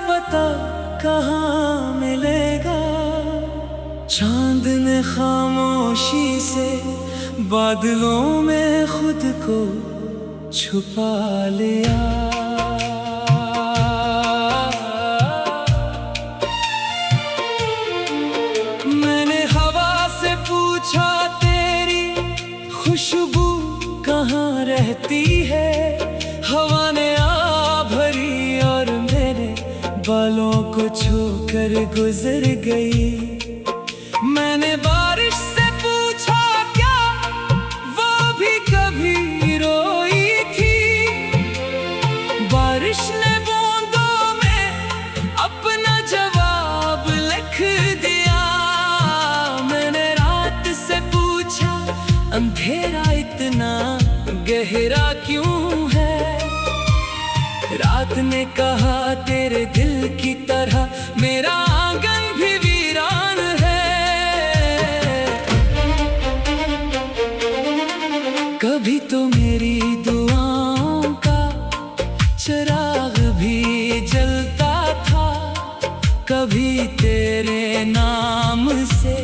बता कहाँ मिलेगा। चांद ने खामोशी से बादलों में खुद को छुपा लिया। मैंने हवा से पूछा तेरी खुशबू कहाँ रहती है। हवा ने आ भरी और मेरे बालों को छूकर गुजर गई। मैंने बारिश से पूछा क्या वो भी कभी रोई थी। बारिश ने बूंदों में अपना जवाब लिख दिया। मैंने रात से पूछा अंधेरा इतना गहरा क्यों है। रात ने कहा तेरे दिल की तरह मेरा आंगन भी वीरान है। कभी तो मेरी दुआओं का चिराग भी जलता था। कभी तेरे नाम से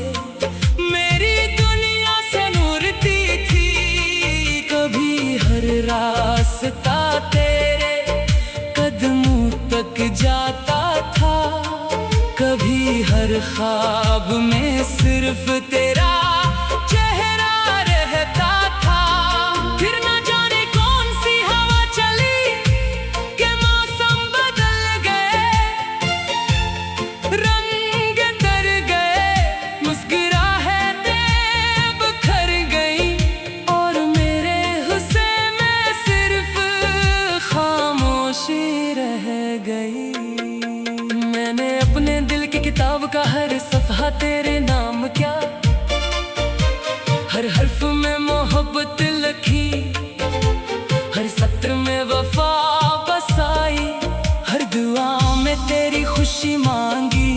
मेरी दुनिया से नूरती थी। कभी हर रास्ता तेरे कदमों तक जाता था। कभी हर ख्वाब में सिर्फ तेरा चेहरा रहता था। फिर ना जाने कौन सी हवा चली कि मौसम बदल गए। रंग तर गए, मुस्कुराहटें बिखर गई और मेरे हुस्न में सिर्फ खामोशी रह गई। मैंने अपने दिल की किताब का हर सफ़हा तेरे नाम क्या। हर हर्फ में मोहब्बत लिखी, हर सत्र में वफा बसाई। हर दुआ में तेरी खुशी मांगी,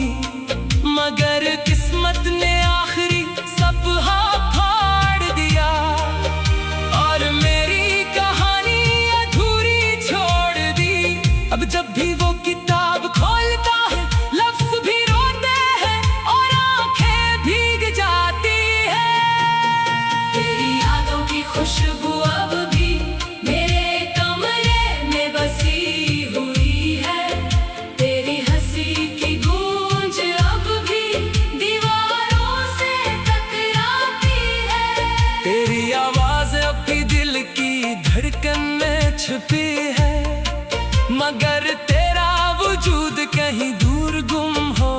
मगर किस्मत ने आखिरी सफ़हा फाड़ दिया और मेरी कहानी अधूरी छोड़ दी। अब जब भी वो किताब खोलता है लफ्ज़ भी रोते हैं और आंखें भीग जाती है। तेरी यादों की खुशबू अब भी मेरे कमरे में बसी हुई है। तेरी हंसी की गूंज अब भी दीवारों से टकराती है। तेरी आवाज़ अब भी दिल की धड़कन में छुपी है, मगर तेरा वजूद कहीं दूर गुम हो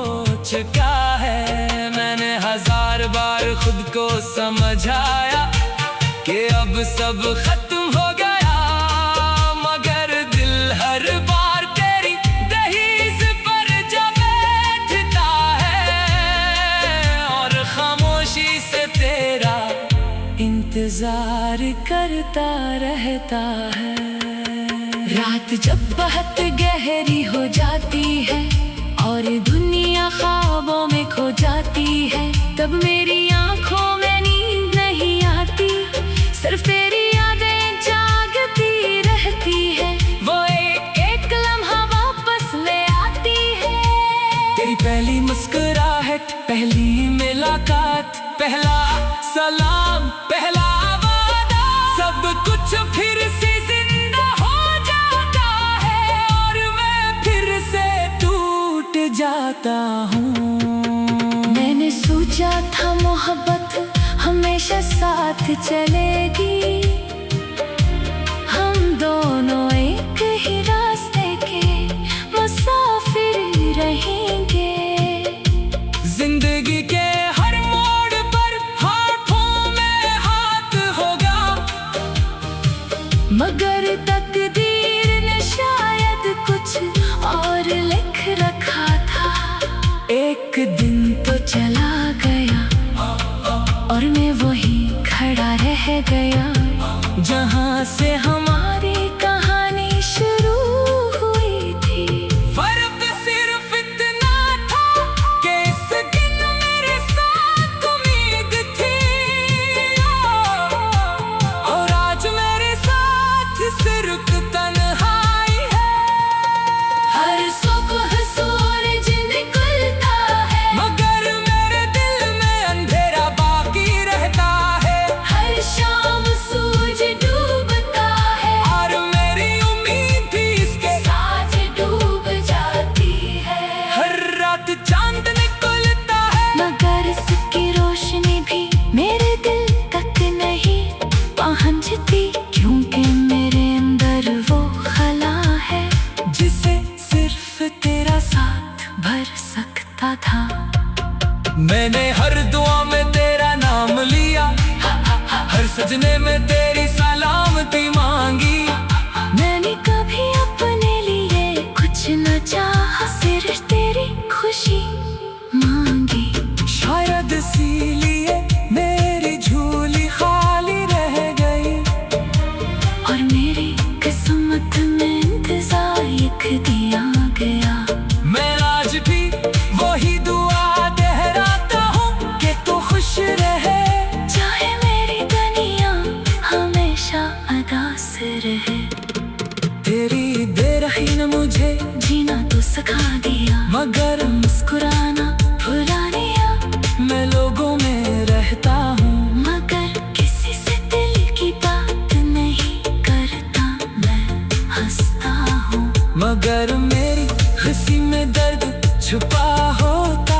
चुका है। मैंने हजार बार खुद को समझाया कि अब सब खत्म हो गया, मगर दिल हर बार तेरी दहलीज पर जब बैठता है और खामोशी से तेरा इंतजार करता रहता है। रात जब बहुत गहरी हो जाती है और दुनिया ख्वाबों में खो जाती है, तब मेरी आंखों में नींद नहीं आती। सिर्फ तेरी यादें जागती रहती है, वो एक एक लम्हा वापस ले आती है। तेरी पहली मुस्कुराहट, पहली मुलाकात, पहला सलाम, पहला वादा, सब कुछ फिर से जाता हूँ। मैंने सोचा था मोहब्बत हमेशा साथ चलेगी। हम दोनों एक ही रास्ते के मुसाफिर रहेंगे। जिंदगी के हर मोड़ पर हाथों में हाथ होगा, मगर तकदीर ने शायद कुछ और लिख रखा था। एक दिन तो चला गया और मैं वहीं खड़ा रह गया, जहाँ से हमारी कहानी शुरू हुई थी। फर्क सिर्फ इतना था कि इस दिन मेरे साथ उम्मीद थी और आज मेरे साथ सिर्फ तन्हाई है। हर सुबह साथ भर सकता था। मैंने हर दुआ में तेरा नाम लिया, हर सजने में तेरी सलामती मांगी। मैंने कभी अपने लिए कुछ न चाहा, सिर्फ तेरी खुशी मांगी। शायद इसीलिए मेरी झोली खाली रह गई, और मेरी किस्मत में इंतजार एक दिया गया। मैं आज भी वही दुआ दोहराता हूँ कि तू खुश रहे, चाहे मेरी दुनिया हमेशा उदास रहे। तेरी बेरखी ने मुझे जीना तो सिखा दिया, मगर मुस्कुराना भुला दिया। मैं लोगों में रहता हूँ, मगर किसी से दिल की बात नहीं करता। मैं हंसता हूँ, मगर मेरी हंसी में दर्द छुपा होता